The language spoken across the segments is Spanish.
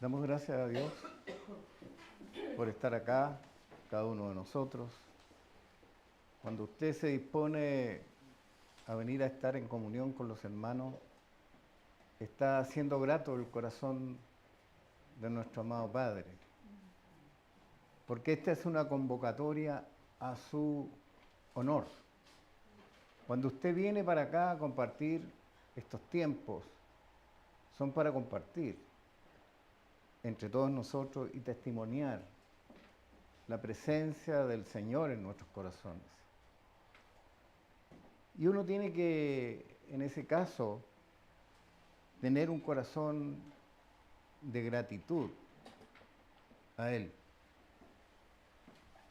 Damos gracias a Dios por estar acá, cada uno de nosotros. Cuando usted se dispone a venir a estar en comunión con los hermanos, está haciendo grato el corazón de nuestro amado Padre. Porque esta es una convocatoria a su honor. Cuando usted viene para acá a compartir estos tiempos, son para compartir entre todos nosotros y testimoniar la presencia del Señor en nuestros corazones. Y uno tiene que, en ese caso, tener un corazón de gratitud a Él.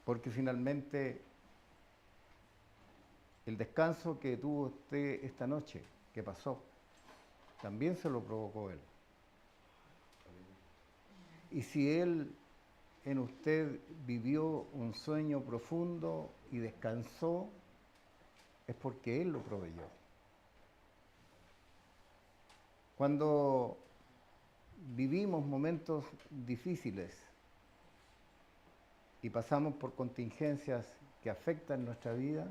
Porque finalmente el descanso que tuvo usted esta noche, que pasó, también se lo provocó Él. Y si Él en usted vivió un sueño profundo y descansó, es porque Él lo proveyó. Cuando vivimos momentos difíciles y pasamos por contingencias que afectan nuestra vida,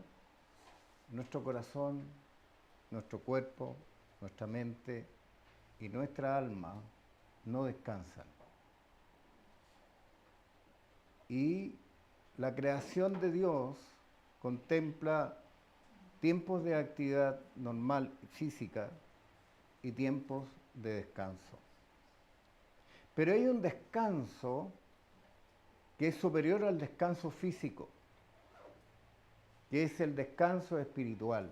nuestro corazón, nuestro cuerpo, nuestra mente y nuestra alma no descansan. Y la creación de Dios contempla tiempos de actividad normal física y tiempos de descanso. Pero hay un descanso que es superior al descanso físico, que es el descanso espiritual.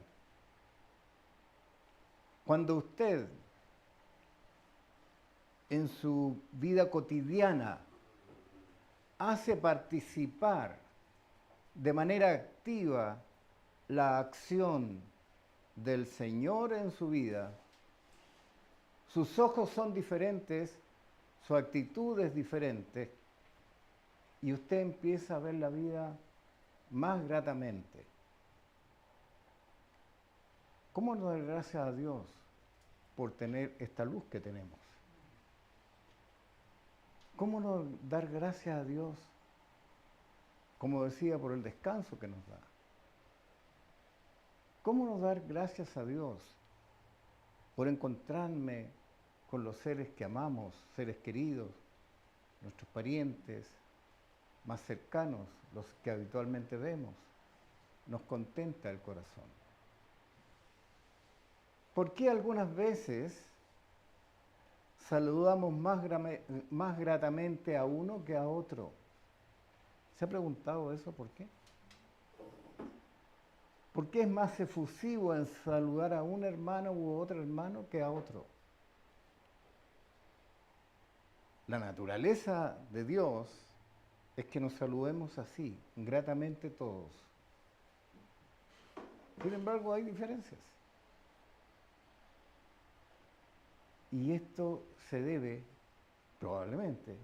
Cuando usted en su vida cotidiana hace participar de manera activa la acción del Señor en su vida, sus ojos son diferentes, su actitud es diferente, y usted empieza a ver la vida más gratamente. ¿Cómo no dar gracias a Dios por tener esta luz que tenemos? ¿Cómo no dar gracias a Dios, como decía, por el descanso que nos da? ¿Cómo no dar gracias a Dios por encontrarme con los seres que amamos, seres queridos, nuestros parientes más cercanos, los que habitualmente vemos? Nos contenta el corazón. ¿Por qué algunas veces saludamos más gratamente a uno que a otro? ¿Se ha preguntado eso por qué? ¿Por qué es más efusivo en saludar a un hermano u otro hermano que a otro? La naturaleza de Dios es que nos saludemos así, gratamente todos. Sin embargo, hay diferencias. Y esto se debe, probablemente,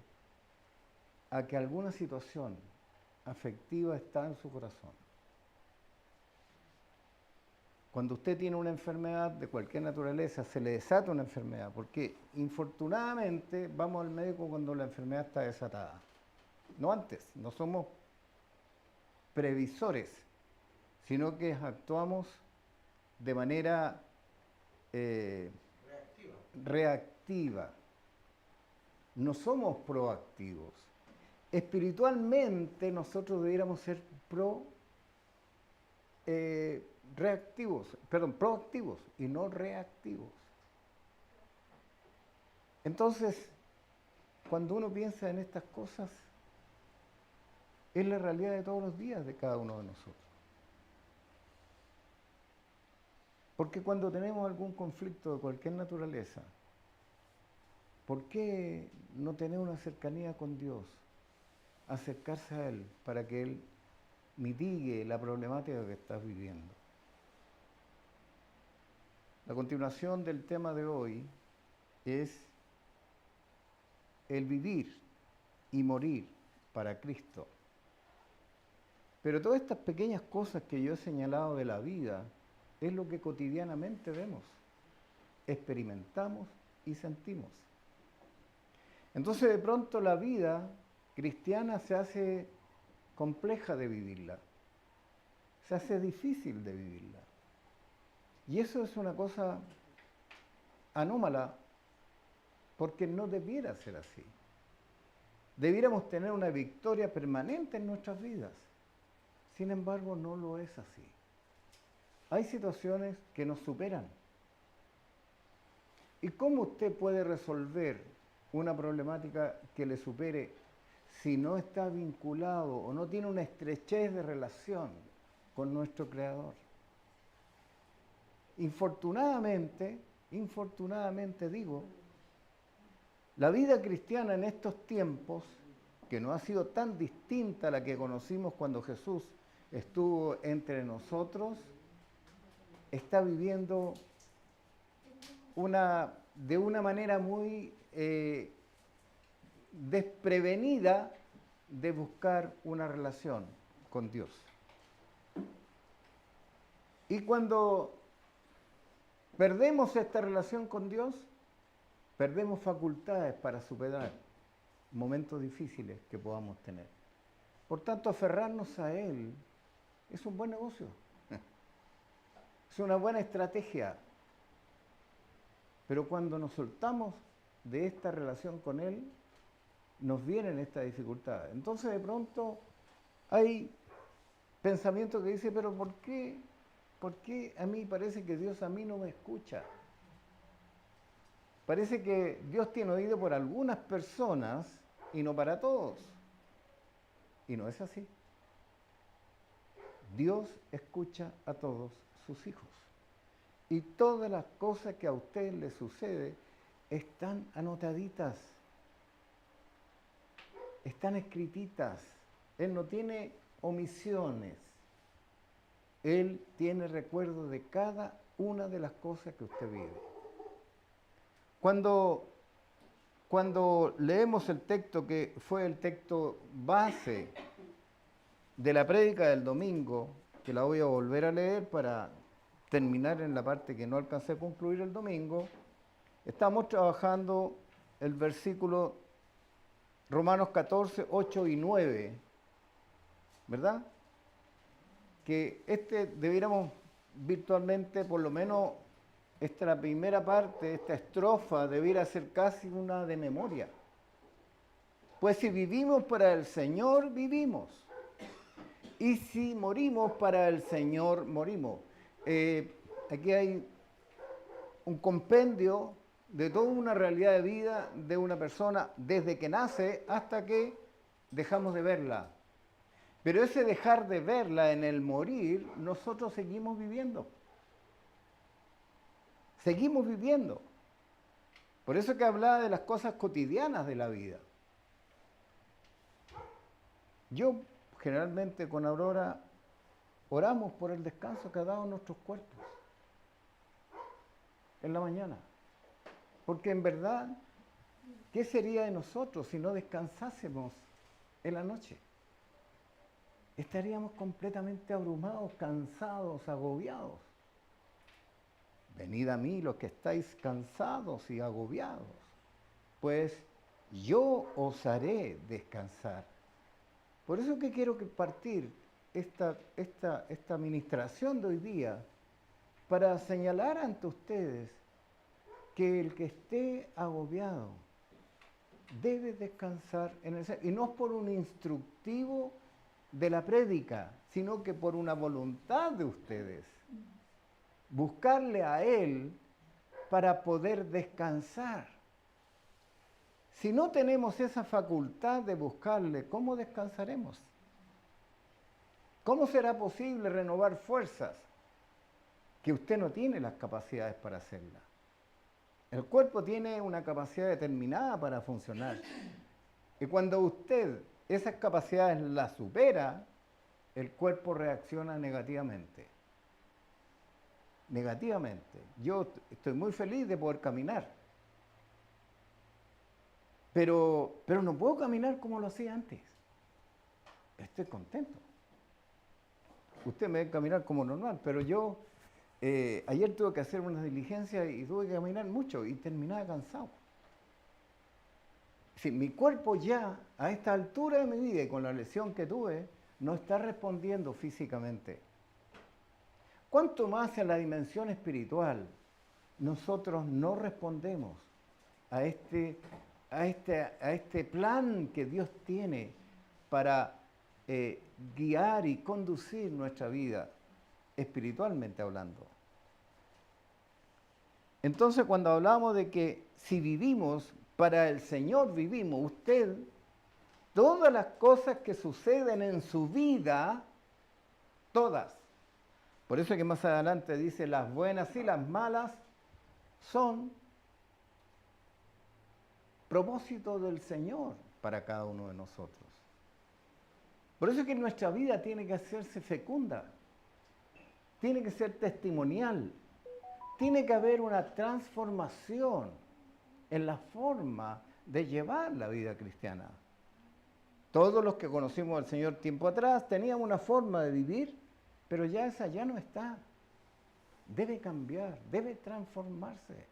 a que alguna situación afectiva está en su corazón. Cuando usted tiene una enfermedad de cualquier naturaleza, se le desata una enfermedad, porque infortunadamente vamos al médico cuando la enfermedad está desatada. No antes, no somos previsores, sino que actuamos de manera reactiva. No somos proactivos. Espiritualmente nosotros debiéramos ser proactivos y no reactivos. Entonces, cuando uno piensa en estas cosas, es la realidad de todos los días de cada uno de nosotros. Porque cuando tenemos algún conflicto de cualquier naturaleza, ¿por qué no tener una cercanía con Dios? Acercarse a Él para que Él mitigue la problemática que estás viviendo. La continuación del tema de hoy es el vivir y morir para Cristo. Pero todas estas pequeñas cosas que yo he señalado de la vida es lo que cotidianamente vemos, experimentamos y sentimos. Entonces de pronto la vida cristiana se hace compleja de vivirla, se hace difícil de vivirla. Y eso es una cosa anómala, porque no debiera ser así. Debiéramos tener una victoria permanente en nuestras vidas. Sin embargo, no lo es así. Hay situaciones que nos superan. ¿Y cómo usted puede resolver una problemática que le supere si no está vinculado o no tiene una estrechez de relación con nuestro Creador? Infortunadamente digo, la vida cristiana en estos tiempos, que no ha sido tan distinta a la que conocimos cuando Jesús estuvo entre nosotros, está viviendo de una manera muy desprevenida de buscar una relación con Dios. Y cuando perdemos esta relación con Dios, perdemos facultades para superar momentos difíciles que podamos tener. Por tanto, aferrarnos a Él es un buen negocio. Es una buena estrategia. Pero cuando nos soltamos de esta relación con Él, nos vienen estas dificultades. Entonces, de pronto, hay pensamientos que dicen, pero ¿por qué? ¿Por qué a mí parece que Dios a mí no me escucha? Parece que Dios tiene oído por algunas personas y no para todos. Y no es así. Dios escucha a todos sus hijos. Y todas las cosas que a usted le sucede están anotaditas, están escrititas. Él no tiene omisiones. Él tiene recuerdo de cada una de las cosas que usted vive. Cuando leemos el texto que fue el texto base de la prédica del domingo, que la voy a volver a leer para terminar en la parte que no alcancé a concluir el domingo, estamos trabajando el versículo Romanos 14, 8 y 9, ¿verdad? Que debiéramos virtualmente, por lo menos, la primera parte, esta estrofa, debiera ser casi una de memoria. Pues si vivimos para el Señor, vivimos. Y si morimos para el Señor, morimos. Aquí hay un compendio de toda una realidad de vida de una persona desde que nace hasta que dejamos de verla. Pero ese dejar de verla en el morir, nosotros seguimos viviendo. Seguimos viviendo. Por eso que hablaba de las cosas cotidianas de la vida. Yo generalmente con Aurora oramos por el descanso que ha dado nuestros cuerpos en la mañana. Porque en verdad, ¿qué sería de nosotros si no descansásemos en la noche? Estaríamos completamente abrumados, cansados, agobiados. Venid a mí los que estáis cansados y agobiados, pues yo os haré descansar. Por eso que quiero partir esta administración de hoy día para señalar ante ustedes que el que esté agobiado debe descansar en el Señor. Y no por un instructivo de la prédica, sino que por una voluntad de ustedes. Buscarle a Él para poder descansar. Si no tenemos esa facultad de buscarle, ¿cómo descansaremos? ¿Cómo será posible renovar fuerzas que usted no tiene las capacidades para hacerlas? El cuerpo tiene una capacidad determinada para funcionar. Y cuando usted esas capacidades las supera, el cuerpo reacciona negativamente. Negativamente. Yo estoy muy feliz de poder caminar. Pero no puedo caminar como lo hacía antes. Estoy contento. Usted me ve caminar como normal, pero yo ayer tuve que hacer unas diligencias y tuve que caminar mucho y terminaba cansado. Si mi cuerpo ya, a esta altura de mi vida y con la lesión que tuve, no está respondiendo físicamente. ¿Cuánto más en la dimensión espiritual nosotros no respondemos a este plan que Dios tiene para guiar y conducir nuestra vida, espiritualmente hablando? Entonces, cuando hablamos de que si vivimos, para el Señor vivimos, usted, todas las cosas que suceden en su vida, todas. Por eso que más adelante dice, las buenas y las malas son propósito del Señor para cada uno de nosotros. Por eso es que nuestra vida tiene que hacerse fecunda, tiene que ser testimonial, tiene que haber una transformación en la forma de llevar la vida cristiana. Todos los que conocimos al Señor tiempo atrás teníamos una forma de vivir, pero ya esa ya no está. Debe cambiar, debe transformarse.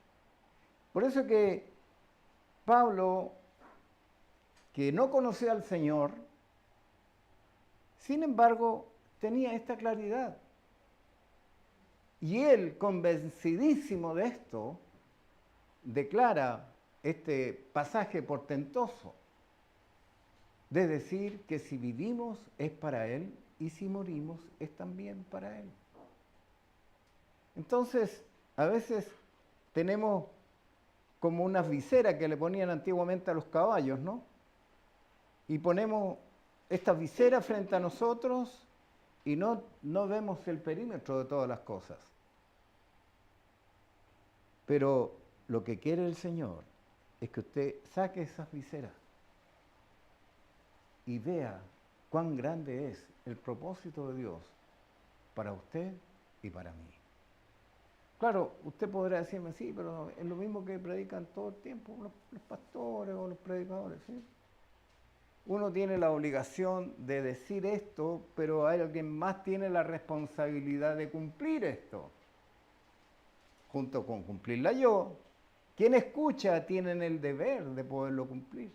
Por eso que Pablo, que no conocía al Señor, sin embargo, tenía esta claridad. Y él, convencidísimo de esto, declara este pasaje portentoso de decir que si vivimos es para Él y si morimos es también para Él. Entonces, a veces tenemos como unas viseras que le ponían antiguamente a los caballos, ¿no? Y ponemos esta visera frente a nosotros y no vemos el perímetro de todas las cosas. Pero lo que quiere el Señor es que usted saque esas viseras y vea cuán grande es el propósito de Dios para usted y para mí. Claro, usted podrá decirme, sí, pero es lo mismo que predican todo el tiempo los pastores o los predicadores, ¿sí? Uno tiene la obligación de decir esto, pero hay alguien más tiene la responsabilidad de cumplir esto. Junto con cumplirla yo, quien escucha tiene el deber de poderlo cumplir.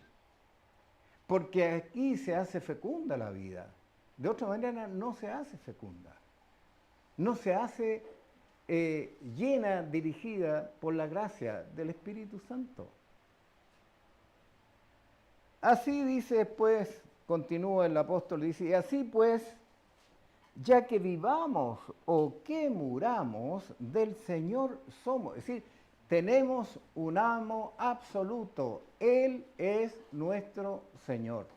Porque aquí se hace fecunda la vida. De otra manera no se hace fecunda. No se hace llena, dirigida por la gracia del Espíritu Santo. Así dice después, continúa el apóstol, dice, y así pues, ya que vivamos o que muramos, del Señor somos. Es decir, tenemos un amo absoluto. Él es nuestro Señor.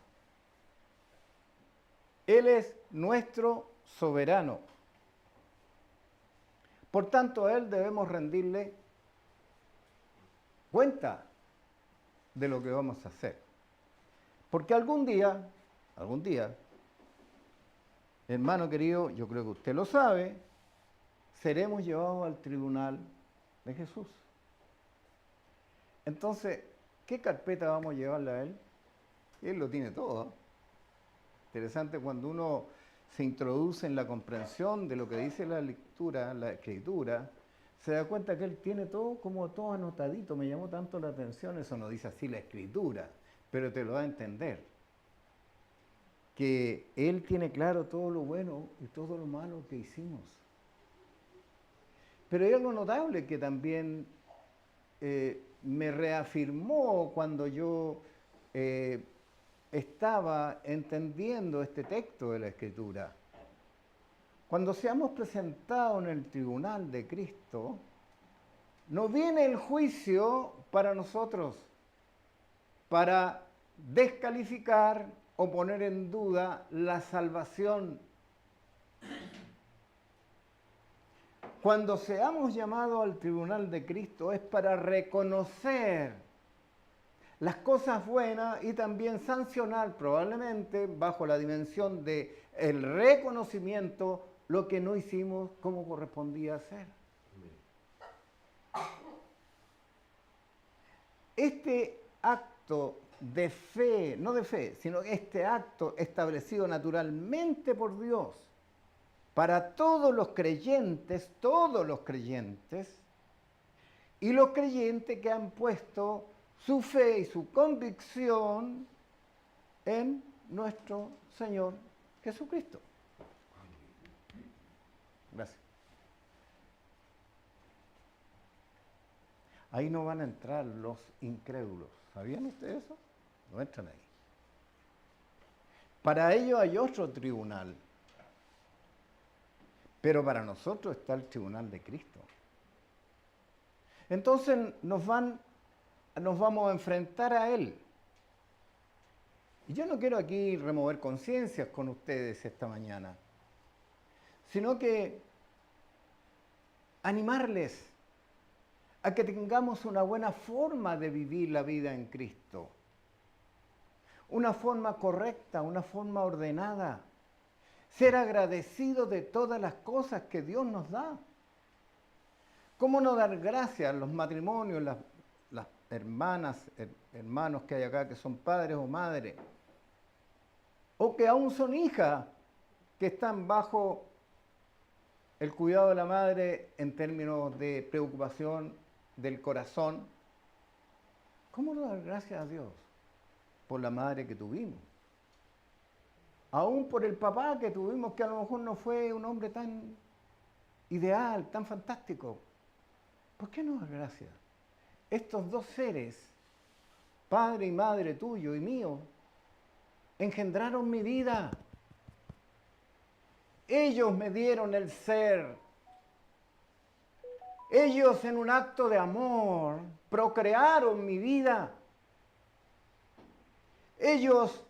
Él es nuestro soberano. Por tanto, a Él debemos rendirle cuenta de lo que vamos a hacer. Porque algún día, hermano querido, yo creo que usted lo sabe, seremos llevados al tribunal de Jesús. Entonces, ¿qué carpeta vamos a llevarle a Él? Él lo tiene todo. Interesante cuando uno se introduce en la comprensión de lo que dice la lectura, la escritura, se da cuenta que Él tiene todo como todo anotadito. Me llamó tanto la atención, eso no dice así la escritura, pero te lo da a entender. Que Él tiene claro todo lo bueno y todo lo malo que hicimos. Pero hay algo notable que también me reafirmó cuando yo estaba entendiendo este texto de la Escritura. Cuando seamos presentados en el tribunal de Cristo, no viene el juicio para nosotros, para descalificar o poner en duda la salvación. Cuando seamos llamados al tribunal de Cristo es para reconocer las cosas buenas y también sancionar probablemente bajo la dimensión del reconocimiento lo que no hicimos como correspondía hacer. Este acto de fe, no de fe, sino este acto establecido naturalmente por Dios para todos los creyentes, y los creyentes que han puesto su fe y su convicción en nuestro Señor Jesucristo. Gracias. Ahí no van a entrar los incrédulos. ¿Sabían ustedes eso? No entran ahí. Para ellos hay otro tribunal. Pero para nosotros está el tribunal de Cristo. Entonces nos vamos a enfrentar a Él. Y yo no quiero aquí remover conciencias con ustedes esta mañana, sino que animarles a que tengamos una buena forma de vivir la vida en Cristo. Una forma correcta, una forma ordenada. Ser agradecido de todas las cosas que Dios nos da. ¿Cómo no dar gracias a los matrimonios, las hermanas, hermanos que hay acá que son padres o madres? O que aún son hijas que están bajo el cuidado de la madre en términos de preocupación del corazón. ¿Cómo no dar gracias a Dios por la madre que tuvimos? Aún por el papá que tuvimos, que a lo mejor no fue un hombre tan ideal, tan fantástico. ¿Por qué no dar gracias? Estos dos seres, padre y madre tuyo y mío, engendraron mi vida. Ellos me dieron el ser. Ellos en un acto de amor procrearon mi vida. Ellos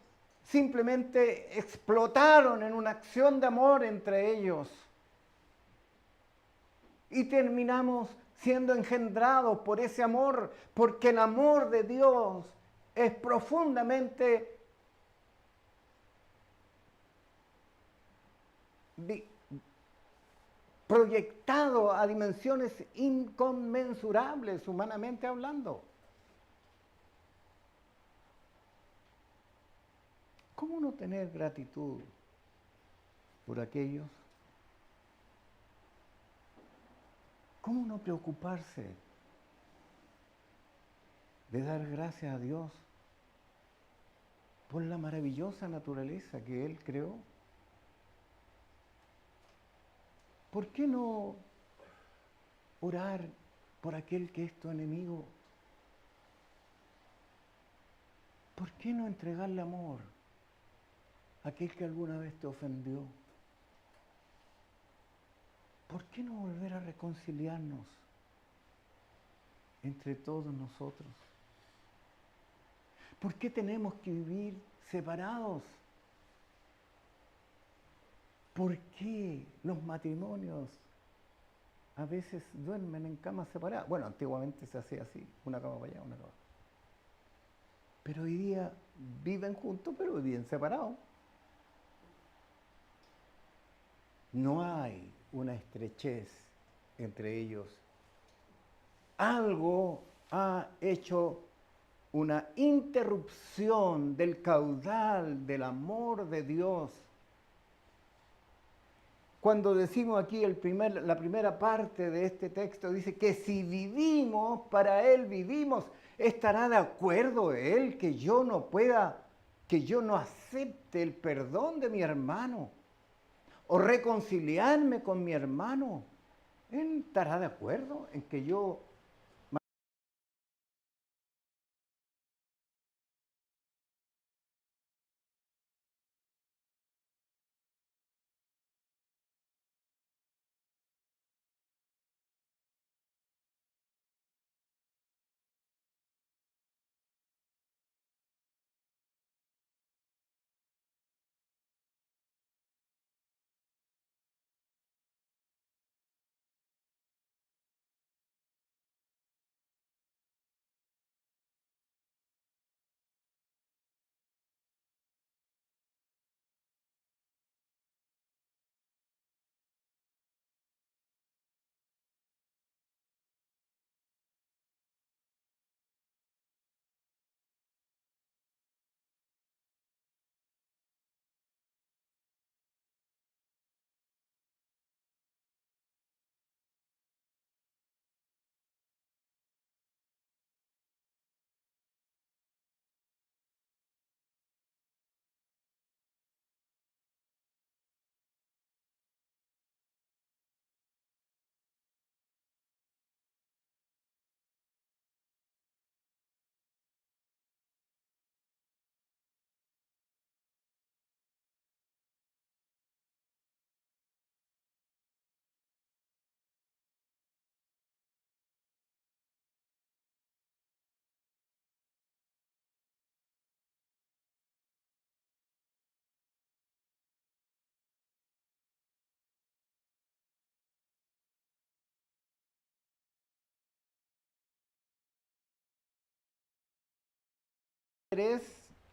simplemente explotaron en una acción de amor entre ellos. Y terminamos siendo engendrados por ese amor, porque el amor de Dios es profundamente proyectado a dimensiones inconmensurables, humanamente hablando. ¿Cómo no tener gratitud por aquellos? ¿Cómo no preocuparse de dar gracias a Dios por la maravillosa naturaleza que Él creó? ¿Por qué no orar por aquel que es tu enemigo? ¿Por qué no entregarle amor a aquel que alguna vez te ofendió? ¿Por qué no volver a reconciliarnos entre todos nosotros? ¿Por qué tenemos que vivir separados? ¿Por qué los matrimonios a veces duermen en camas separadas? Bueno, antiguamente se hacía así, una cama para allá, una cama. Pero hoy día viven juntos, pero viven separados. No hay una estrechez entre ellos. Algo ha hecho una interrupción del caudal del amor de Dios. Cuando decimos aquí la primera parte de este texto, dice que si vivimos, para Él vivimos. ¿Estará de acuerdo Él que yo no pueda, que yo no acepte el perdón de mi hermano? ¿O reconciliarme con mi hermano? ¿Él estará de acuerdo en que yo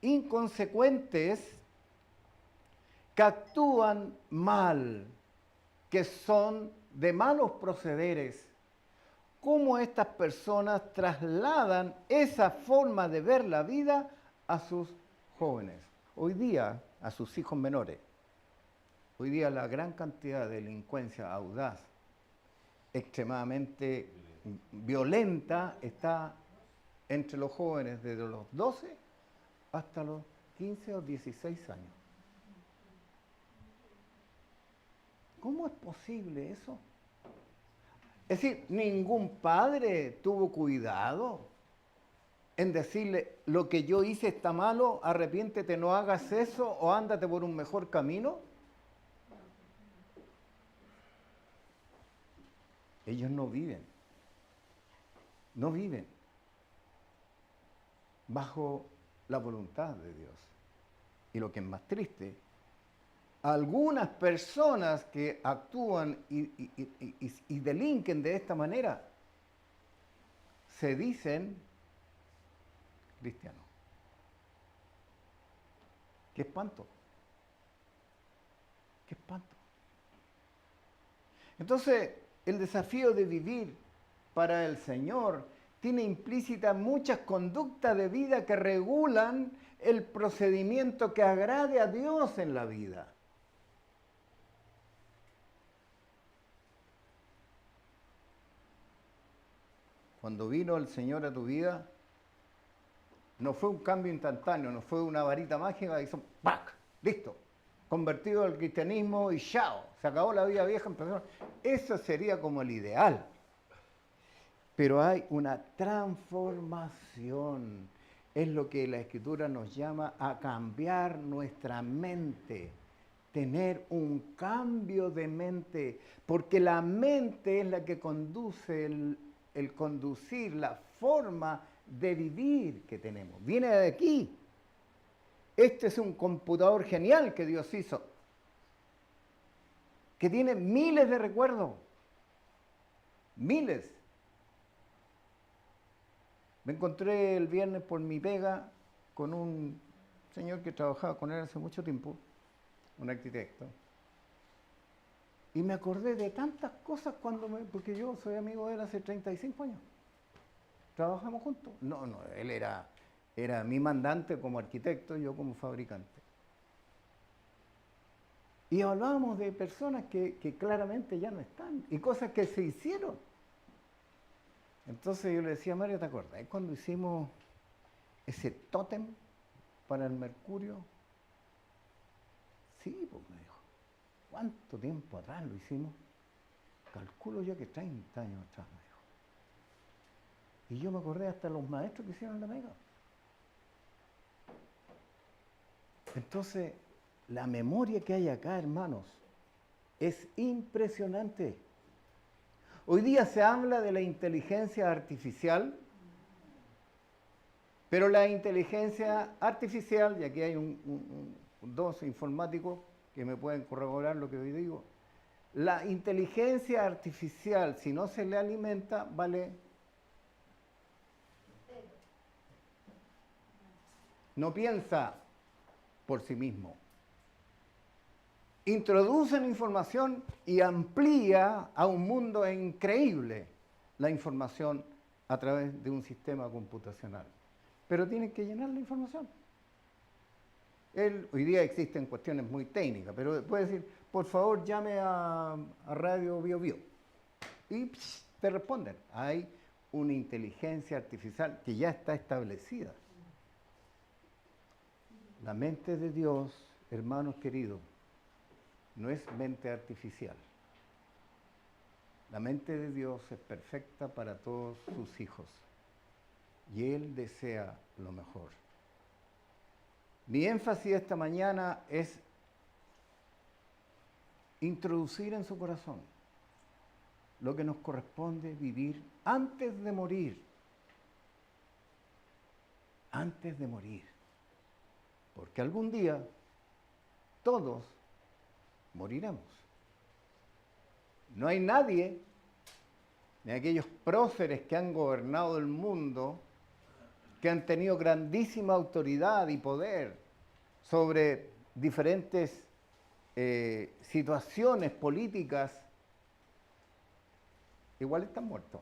inconsecuentes que actúan mal, que son de malos procederes. ¿Cómo estas personas trasladan esa forma de ver la vida a sus jóvenes? Hoy día, a sus hijos menores. Hoy día la gran cantidad de delincuencia audaz, extremadamente violenta, está entre los jóvenes desde los 12 hasta los 15 o 16 años. ¿Cómo es posible eso? Es decir, ningún padre tuvo cuidado en decirle, lo que yo hice está malo, arrepiéntete, no hagas eso o ándate por un mejor camino. Ellos no viven bajo la voluntad de Dios. Y lo que es más triste, algunas personas que actúan y delinquen de esta manera se dicen cristianos. ¡Qué espanto! ¡Qué espanto! Entonces, el desafío de vivir para el Señor tiene implícitas muchas conductas de vida que regulan el procedimiento que agrade a Dios en la vida. Cuando vino el Señor a tu vida, no fue un cambio instantáneo, no fue una varita mágica, hizo ¡pac! Listo, convertido al cristianismo y ¡chao! Se acabó la vida vieja, empezó. Eso sería como el ideal. Pero hay una transformación. Es lo que la Escritura nos llama a cambiar nuestra mente. Tener un cambio de mente. Porque la mente es la que conduce el conducir, la forma de vivir que tenemos. Viene de aquí. Este es un computador genial que Dios hizo. Que tiene miles de recuerdos. Miles. Me encontré el viernes por mi pega con un señor que trabajaba con él hace mucho tiempo, un arquitecto. Y me acordé de tantas cosas porque yo soy amigo de él hace 35 años. Trabajamos juntos. No, él era mi mandante como arquitecto, yo como fabricante. Y hablábamos de personas que claramente ya no están y cosas que se hicieron. Entonces yo le decía, Mario, ¿te acuerdas? Cuando hicimos ese tótem para el mercurio. Sí, pues me dijo. ¿Cuánto tiempo atrás lo hicimos? Calculo yo que 30 años atrás, me dijo. Y yo me acordé hasta los maestros que hicieron la mega. Entonces, la memoria que hay acá, hermanos, es impresionante. Hoy día se habla de la inteligencia artificial, pero la inteligencia artificial, y aquí hay dos informáticos que me pueden corroborar lo que hoy digo, la inteligencia artificial, si no se le alimenta, vale. No piensa por sí mismo. Introducen información y amplía a un mundo increíble la información a través de un sistema computacional. Pero tienen que llenar la información. Hoy día existen cuestiones muy técnicas, pero puede decir, por favor llame a Radio Bio Bio. Y te responden. Hay una inteligencia artificial que ya está establecida. La mente de Dios, hermanos queridos, no es mente artificial. La mente de Dios es perfecta para todos sus hijos y Él desea lo mejor. Mi énfasis esta mañana es introducir en su corazón lo que nos corresponde vivir antes de morir. Antes de morir. Porque algún día todos moriremos. No hay nadie, ni aquellos próceres que han gobernado el mundo, que han tenido grandísima autoridad y poder sobre diferentes situaciones políticas, igual están muertos.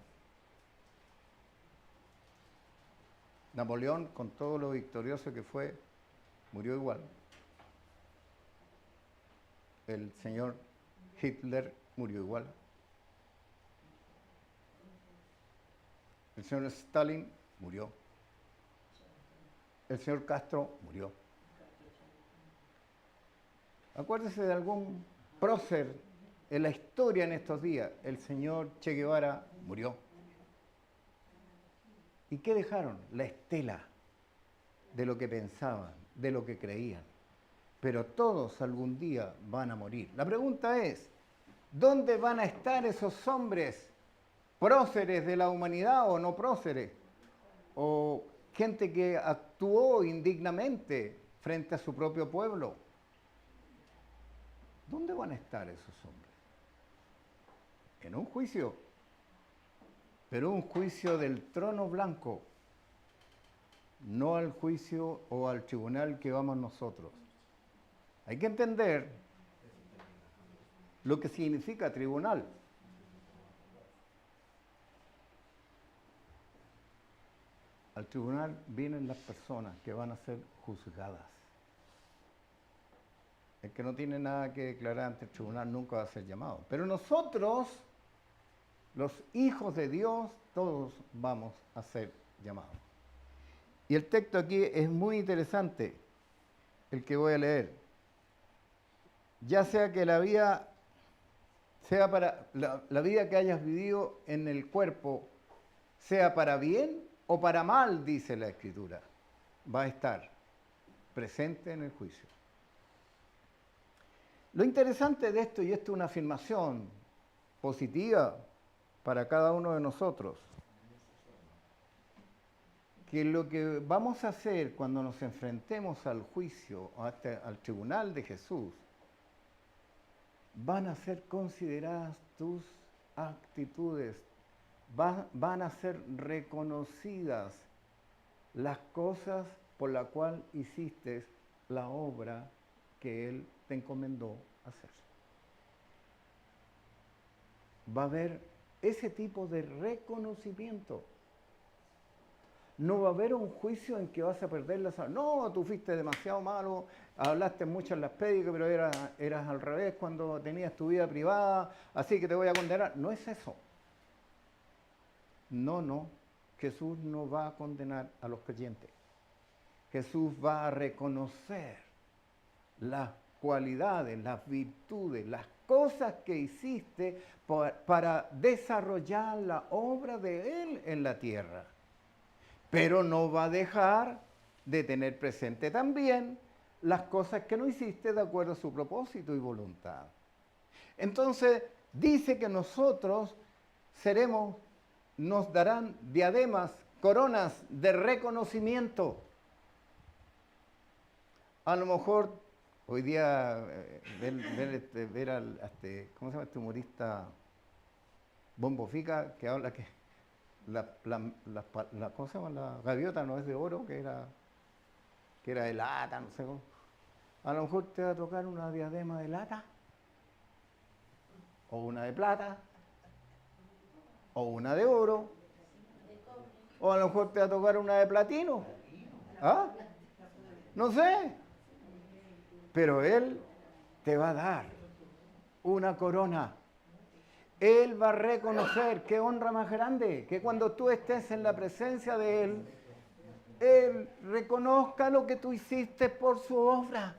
Napoleón, con todo lo victorioso que fue, murió igual. El señor Hitler murió igual. El señor Stalin murió. El señor Castro murió. Acuérdese de algún prócer en la historia en estos días. El señor Che Guevara murió. ¿Y qué dejaron? La estela de lo que pensaban, de lo que creían. Pero todos algún día van a morir. La pregunta es, ¿dónde van a estar esos hombres próceres de la humanidad o no próceres? O gente que actuó indignamente frente a su propio pueblo. ¿Dónde van a estar esos hombres? En un juicio, pero un juicio del trono blanco, no al juicio o al tribunal que vamos nosotros. Hay que entender lo que significa tribunal. Al tribunal vienen las personas que van a ser juzgadas. El que no tiene nada que declarar ante el tribunal nunca va a ser llamado. Pero nosotros, los hijos de Dios, todos vamos a ser llamados. Y el texto aquí es muy interesante, el que voy a leer. Ya sea que la vida sea para la vida que hayas vivido en el cuerpo, sea para bien o para mal, dice la Escritura, va a estar presente en el juicio. Lo interesante de esto, y esto es una afirmación positiva para cada uno de nosotros, que lo que vamos a hacer cuando nos enfrentemos al juicio, al tribunal de Jesús, van a ser consideradas tus actitudes, van a ser reconocidas las cosas por las cuales hiciste la obra que Él te encomendó hacer. Va a haber ese tipo de reconocimiento. No va a haber un juicio en que vas a perder la salud. No, tú fuiste demasiado malo, hablaste mucho en las prédicas, pero eras al revés cuando tenías tu vida privada, así que te voy a condenar. No es eso. No. Jesús no va a condenar a los creyentes. Jesús va a reconocer las cualidades, las virtudes, las cosas que hiciste para desarrollar la obra de Él en la tierra. Pero no va a dejar de tener presente también las cosas que no hiciste de acuerdo a su propósito y voluntad. Entonces, dice que nosotros nos darán diademas, coronas de reconocimiento. A lo mejor hoy día ver al, ¿cómo se llama este humorista? Bombo Fica, que habla que ¿cómo se llama? La gaviota no es de oro, que era de lata, no sé cómo. A lo mejor te va a tocar una diadema de lata, o una de plata, o una de oro, o a lo mejor te va a tocar una de platino. ¿Ah? No sé. Pero Él te va a dar una corona. Él va a reconocer, qué honra más grande, que cuando tú estés en la presencia de Él reconozca lo que tú hiciste por su obra.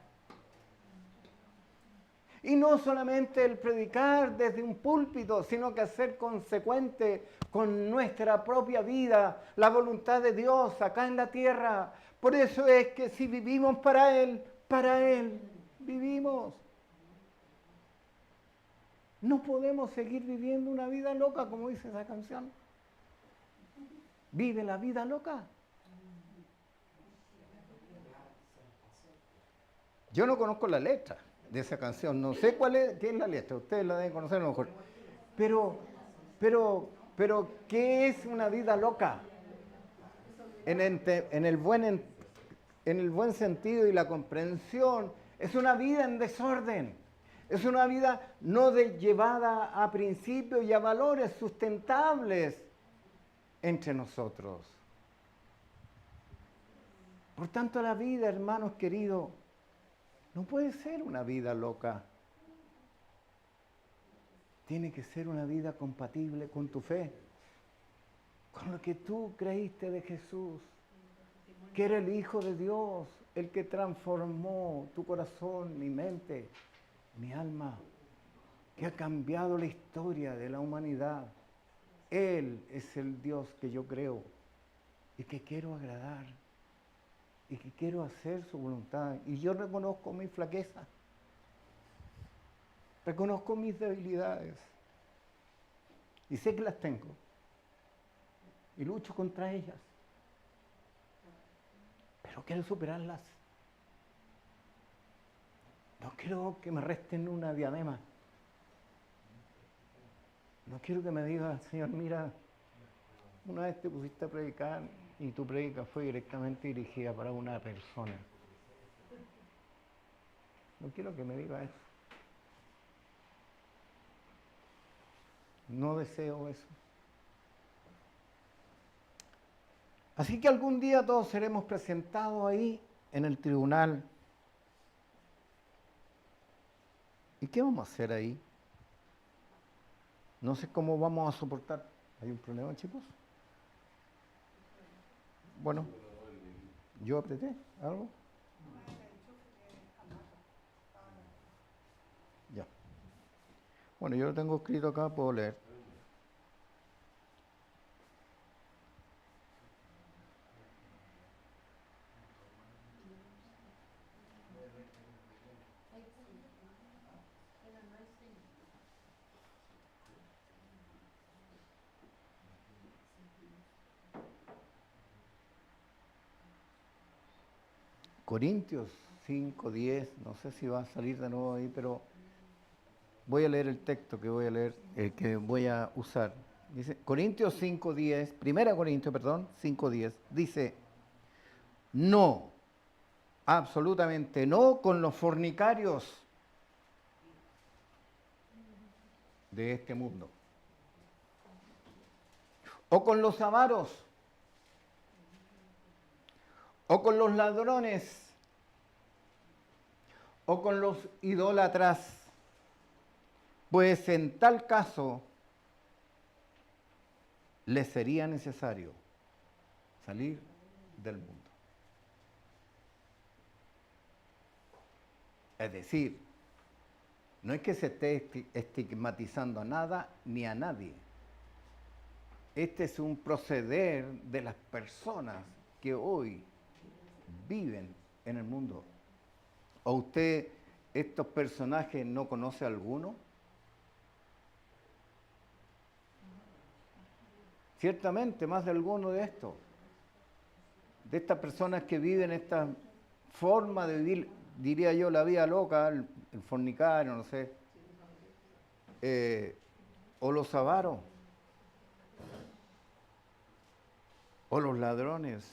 Y no solamente el predicar desde un púlpito, sino que hacer consecuente con nuestra propia vida la voluntad de Dios acá en la tierra. Por eso es que si vivimos para Él vivimos. No podemos seguir viviendo una vida loca, como dice esa canción. Vive la vida loca. Yo no conozco la letra de esa canción, no sé qué es la letra, ustedes la deben conocer a lo mejor. Pero, ¿qué es una vida loca? en el buen sentido y la comprensión, es una vida en desorden. Es una vida no llevada a principios y a valores sustentables entre nosotros. Por tanto, la vida, hermanos queridos, no puede ser una vida loca. Tiene que ser una vida compatible con tu fe, con lo que tú creíste de Jesús, que era el Hijo de Dios, el que transformó tu corazón, mi mente, mi alma, que ha cambiado la historia de la humanidad. Él es el Dios que yo creo y que quiero agradar y que quiero hacer su voluntad. Y yo reconozco mi flaqueza, reconozco mis debilidades y sé que las tengo y lucho contra ellas, pero quiero superarlas. No quiero que me resten una diadema. No quiero que me diga, Señor, mira, una vez te pusiste a predicar y tu prédica fue directamente dirigida para una persona. No quiero que me diga eso. No deseo eso. Así que algún día todos seremos presentados ahí en el tribunal. ¿Y qué vamos a hacer ahí? No sé cómo vamos a soportar. ¿Hay un problema, chicos? Bueno, yo apreté algo. Ya. Bueno, yo lo tengo escrito acá, puedo leer. Corintios 5:10, no sé si va a salir de nuevo ahí, pero voy a leer el texto que voy a leer, que voy a usar. Dice, Corintios 5:10, 1 Corintios, 5:10, dice, no, absolutamente no con los fornicarios de este mundo, o con los avaros, o con los ladrones, o con los idólatras, pues en tal caso les sería necesario salir del mundo. Es decir, no es que se esté estigmatizando a nada ni a nadie. Este es un proceder de las personas que hoy viven en el mundo. ¿O usted, estos personajes, no conoce alguno? Ciertamente, más de alguno de estos. De estas personas que viven esta forma de vivir, diría yo, la vida loca, el fornicario, no sé, o los avaros, o los ladrones,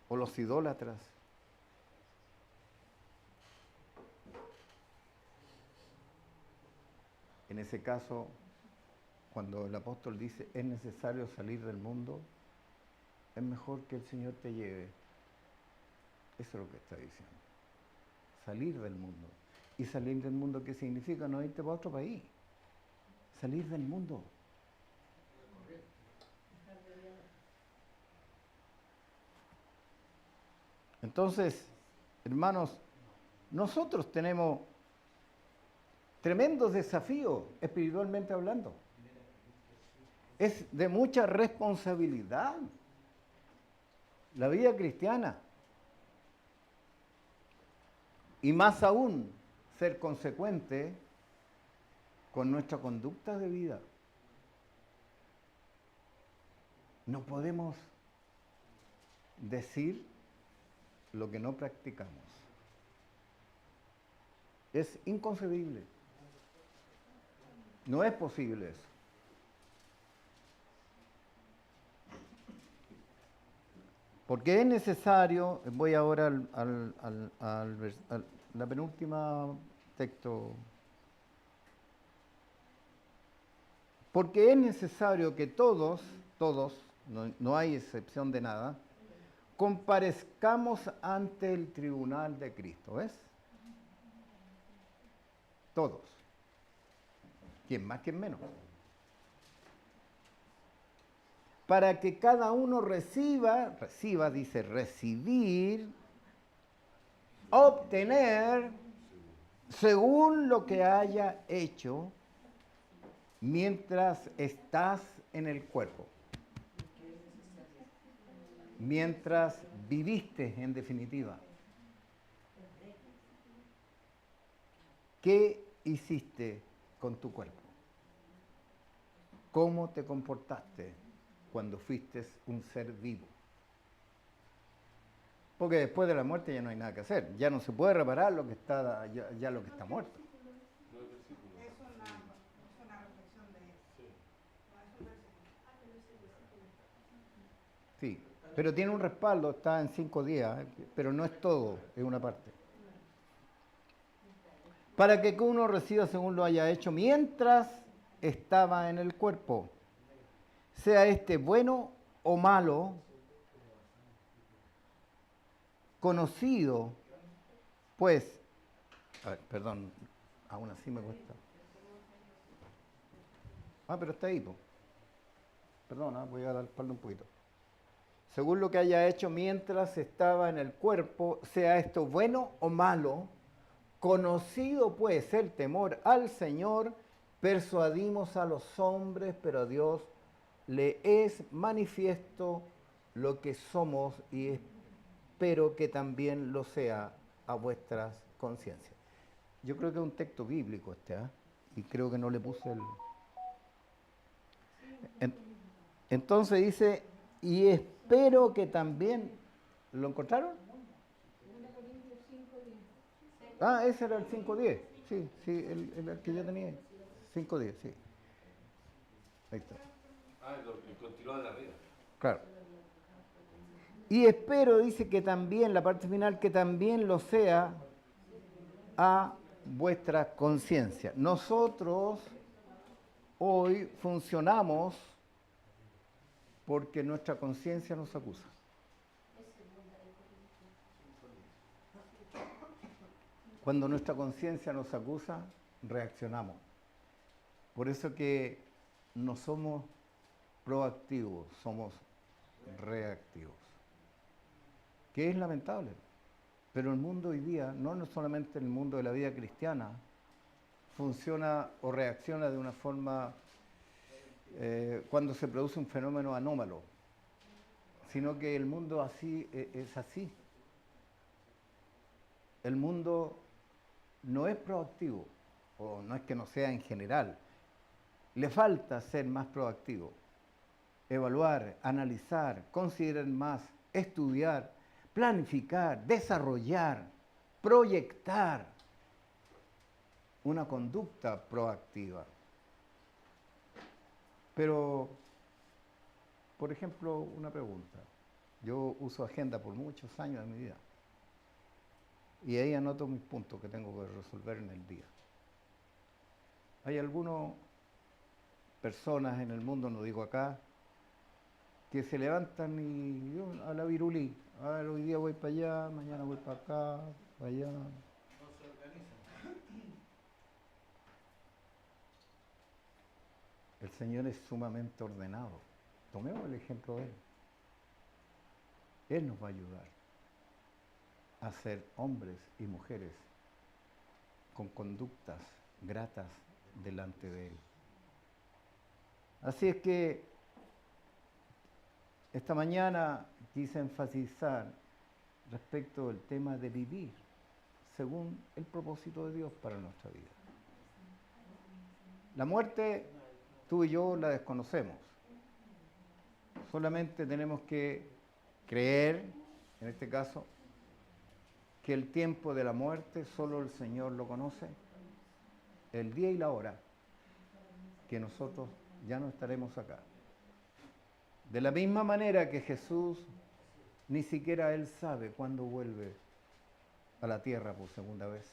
o los idólatras. En ese caso, cuando el apóstol dice es necesario salir del mundo, es mejor que el Señor te lleve. Eso es lo que está diciendo. Salir del mundo. ¿Y salir del mundo qué significa? No irte para otro país. Salir del mundo. Entonces, hermanos, nosotros tenemos tremendos desafíos espiritualmente hablando. Es de mucha responsabilidad la vida cristiana. Y más aún, ser consecuente con nuestra conducta de vida. No podemos decir lo que no practicamos. Es inconcebible. No es posible eso. Porque es necesario, voy ahora a la penúltima texto, porque es necesario que todos, no hay excepción de nada, comparezcamos ante el tribunal de Cristo, ¿ves? Todos. ¿Quién más, quién menos? Para que cada uno reciba, dice recibir, obtener, según lo que haya hecho mientras estás en el cuerpo. Mientras viviste, en definitiva. ¿Qué hiciste con tu cuerpo? ¿Cómo te comportaste cuando fuiste un ser vivo? Porque después de la muerte ya no hay nada que hacer. Ya no se puede reparar lo que está, ya lo que está muerto. Es una reflexión de eso. Sí, pero tiene un respaldo, está en 5 días, pero no es todo, es una parte. Para que uno reciba según lo haya hecho mientras estaba en el cuerpo, sea este bueno o malo, conocido, pues, a ver, perdón, aún así me cuesta. Pero está ahí, po. Perdona, voy a dar el palo un poquito. Según lo que haya hecho mientras estaba en el cuerpo, sea esto bueno o malo, conocido pues el temor al Señor, persuadimos a los hombres, pero a Dios le es manifiesto lo que somos y espero que también lo sea a vuestras conciencias. Yo creo que es un texto bíblico este, y creo que no le puse el... Entonces dice, y espero que también... ¿Lo encontraron? Ese era el 5.10. Sí, el que yo tenía. 5.10, sí. Ahí está. El continuado de arriba. Claro. Y espero, dice que también, la parte final, que también lo sea a vuestra conciencia. Nosotros hoy funcionamos porque nuestra conciencia nos acusa. Cuando nuestra conciencia nos acusa, reaccionamos. Por eso que no somos proactivos, somos reactivos. Que es lamentable. Pero el mundo hoy día, no solamente el mundo de la vida cristiana, funciona o reacciona de una forma cuando se produce un fenómeno anómalo, sino que el mundo así es así. El mundo no es proactivo, o no es que no sea en general, le falta ser más proactivo, evaluar, analizar, considerar más, estudiar, planificar, desarrollar, proyectar una conducta proactiva. Pero, por ejemplo, una pregunta. Yo uso agenda por muchos años de mi vida. Y ahí anoto mis puntos que tengo que resolver en el día. Hay algunas personas en el mundo, no digo acá, que se levantan y yo, a la virulí. Hoy día voy para allá, mañana voy para acá, para allá. No se organizan. El Señor es sumamente ordenado. Tomemos el ejemplo de Él. Él nos va a ayudar a ser hombres y mujeres con conductas gratas delante de Él. Así es que esta mañana quise enfatizar respecto del tema de vivir según el propósito de Dios para nuestra vida. La muerte, tú y yo la desconocemos. Solamente tenemos que creer, en este caso, que el tiempo de la muerte solo el Señor lo conoce, el día y la hora que nosotros ya no estaremos acá. De la misma manera que Jesús Ni siquiera Él sabe cuándo vuelve a la tierra por segunda vez.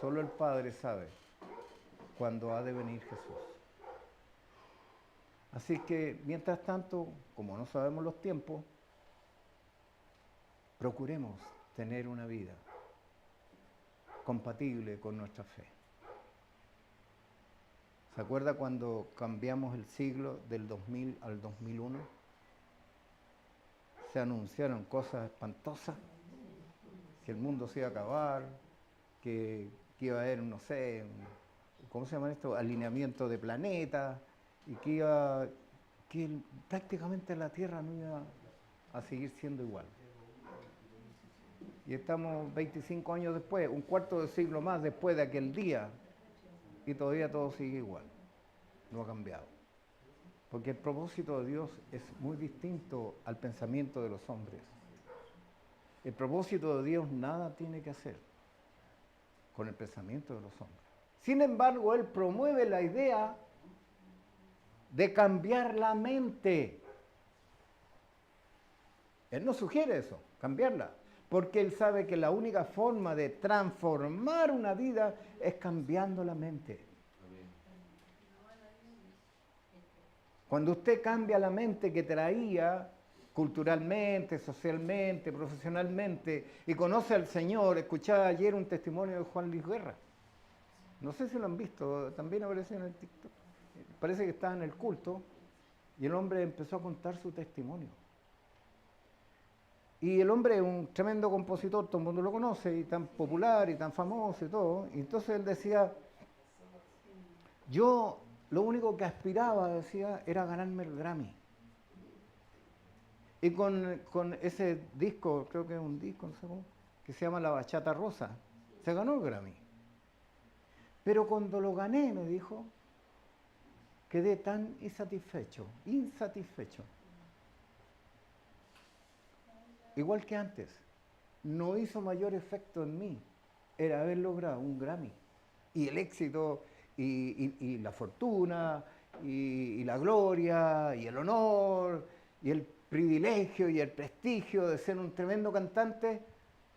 Solo el Padre sabe cuándo ha de venir Jesús. Así que, mientras tanto, como no sabemos los tiempos, procuremos tener una vida compatible con nuestra fe. ¿Se acuerda cuando cambiamos el siglo del 2000 al 2001? Se anunciaron cosas espantosas, que el mundo se iba a acabar, que iba a haber, no sé, ¿cómo se llama esto? Alineamiento de planetas, y que prácticamente la Tierra no iba a seguir siendo igual. Y estamos 25 años después, un cuarto de siglo más después de aquel día, y todavía todo sigue igual, no ha cambiado. Porque el propósito de Dios es muy distinto al pensamiento de los hombres. El propósito de Dios nada tiene que hacer con el pensamiento de los hombres. Sin embargo, Él promueve la idea de cambiar la mente. Él no sugiere eso, cambiarla, porque Él sabe que la única forma de transformar una vida es cambiando la mente. Cuando usted cambia la mente que traía culturalmente, socialmente, profesionalmente, y conoce al Señor, escuchaba ayer un testimonio de Juan Luis Guerra. No sé si lo han visto, también apareció en el TikTok. Parece que estaba en el culto, y el hombre empezó a contar su testimonio. Y el hombre es un tremendo compositor, todo el mundo lo conoce, y tan popular, y tan famoso y todo. Y entonces él decía, yo lo único que aspiraba, decía, era ganarme el Grammy. Y con ese disco, creo que es un disco, no sé cómo, que se llama La Bachata Rosa, se ganó el Grammy. Pero cuando lo gané, me dijo, quedé tan insatisfecho. Igual que antes, no hizo mayor efecto en mí, era haber logrado un Grammy. Y el éxito, y la fortuna, y la gloria, y el honor, y el privilegio y el prestigio de ser un tremendo cantante,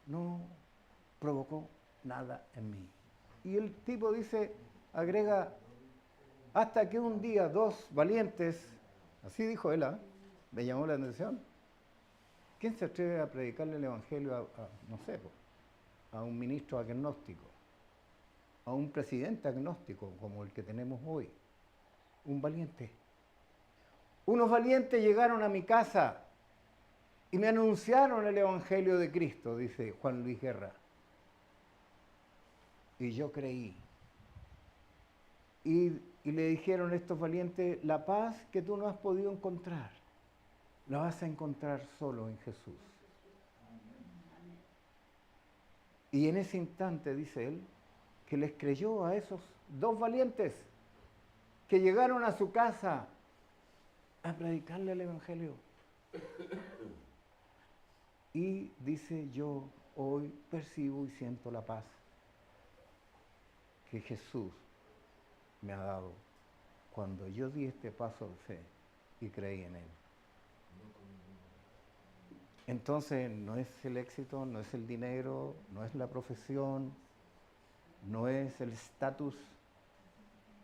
no provocó nada en mí. Y el tipo dice, agrega, hasta que un día dos valientes, así dijo él, me llamó la atención. ¿Quién se atreve a predicarle el evangelio no sé, a un ministro agnóstico, a un presidente agnóstico como el que tenemos hoy? Un valiente. Unos valientes llegaron a mi casa y me anunciaron el evangelio de Cristo, dice Juan Luis Guerra. Y yo creí. Y le dijeron estos valientes, la paz que tú no has podido encontrar, la vas a encontrar solo en Jesús. Y en ese instante, dice él, que les creyó a esos dos valientes que llegaron a su casa a predicarle el evangelio. Y dice, yo hoy percibo y siento la paz que Jesús me ha dado cuando yo di este paso de fe y creí en Él. Entonces no es el éxito, no es el dinero, no es la profesión, no es el estatus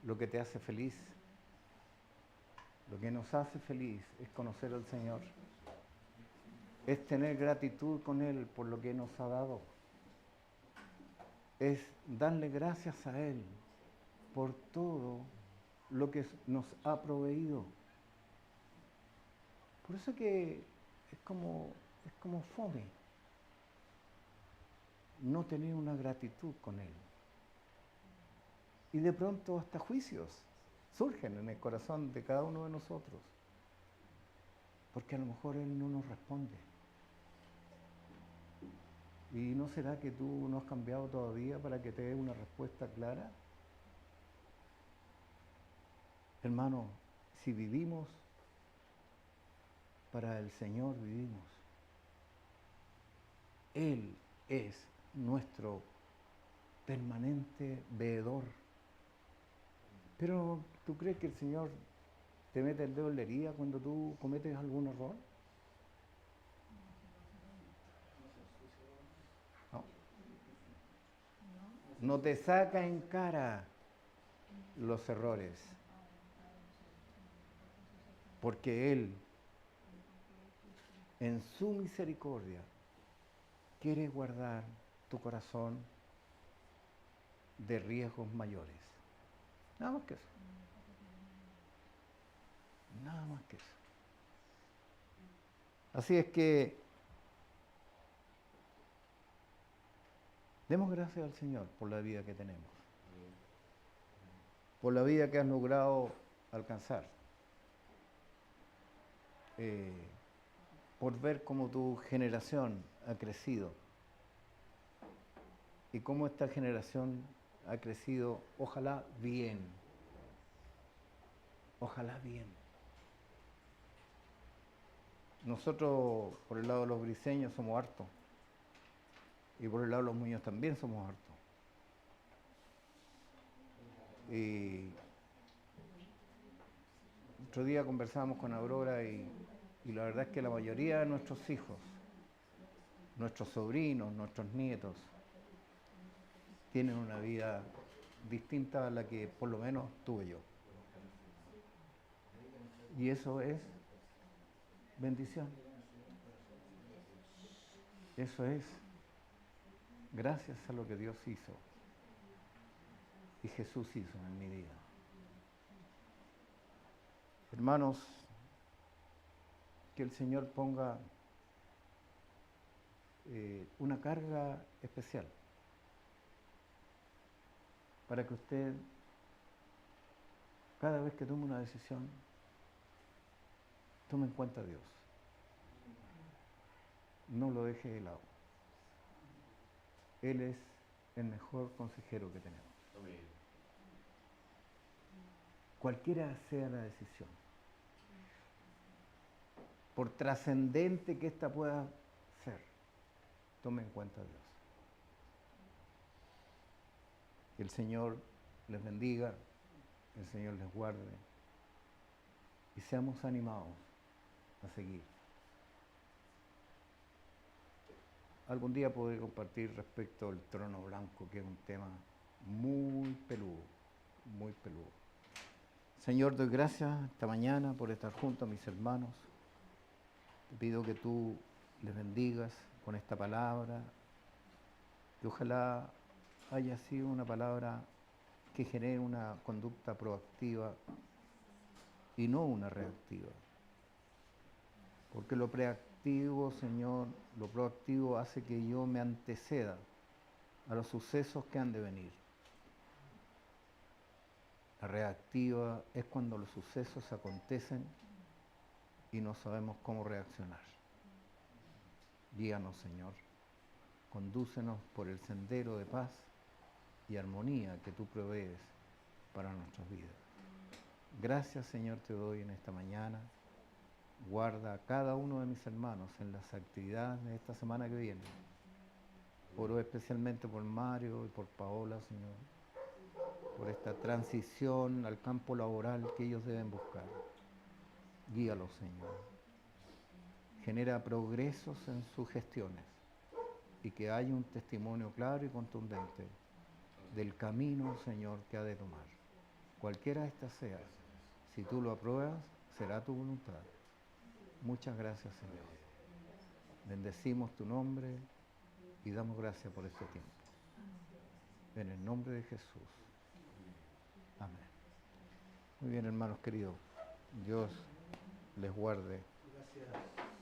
lo que te hace feliz. Lo que nos hace feliz es conocer al Señor, es tener gratitud con Él por lo que nos ha dado, es darle gracias a Él por todo lo que nos ha proveído. Por eso que es como fome no tener una gratitud con Él. Y de pronto hasta juicios surgen en el corazón de cada uno de nosotros, porque a lo mejor Él no nos responde. ¿Y no será que tú no has cambiado todavía para que te dé una respuesta clara? Hermano, si vivimos, para el Señor vivimos. Él es nuestro permanente veedor. Pero, ¿tú crees que el Señor te mete el dedo en la herida cuando tú cometes algún error? no te saca en cara los errores, porque Él, en su misericordia, quiere guardar tu corazón de riesgos mayores. Nada más que eso. Nada más que eso. Así es que demos gracias al Señor por la vida que tenemos, por la vida que has logrado alcanzar, por ver cómo tu generación ha crecido y cómo esta generación ha crecido, ojalá bien, ojalá bien. Nosotros, por el lado de los briseños, somos hartos. Y por el lado de los Muñoz también somos hartos. Y otro día conversábamos con Aurora y la verdad es que la mayoría de nuestros hijos, nuestros sobrinos, nuestros nietos, tienen una vida distinta a la que por lo menos tuve yo. Y eso es bendición. Eso es gracias a lo que Dios hizo y Jesús hizo en mi vida. Hermanos, que el Señor ponga una carga especial para que usted, cada vez que tome una decisión, tome en cuenta a Dios. No lo deje de lado. Él es el mejor consejero que tenemos. Amén. Cualquiera sea la decisión, por trascendente que ésta pueda ser, tome en cuenta a Dios. Que el Señor les bendiga, el Señor les guarde y seamos animados a seguir. Algún día podré compartir respecto al trono blanco, que es un tema muy peludo, muy peludo. Señor, doy gracias esta mañana por estar junto a mis hermanos. Te pido que tú les bendigas con esta palabra, que ojalá haya sido una palabra que genere una conducta proactiva y no una reactiva. Porque lo proactivo, Señor, lo proactivo hace que yo me anteceda a los sucesos que han de venir. La reactiva es cuando los sucesos acontecen y no sabemos cómo reaccionar. Guíanos, Señor. Condúcenos por el sendero de paz y armonía que tú provees para nuestras vidas. Gracias, Señor, te doy en esta mañana. Guarda a cada uno de mis hermanos en las actividades de esta semana que viene. Oro especialmente por Mario y por Paola, Señor, por esta transición al campo laboral que ellos deben buscar. Guíalos, Señor. Genera progresos en sus gestiones y que haya un testimonio claro y contundente del camino, Señor, que ha de tomar. Cualquiera esta sea, si tú lo apruebas, será tu voluntad. Muchas gracias, Señor. Bendecimos tu nombre y damos gracias por este tiempo. En el nombre de Jesús. Amén. Muy bien, hermanos queridos. Dios les guarde. Gracias.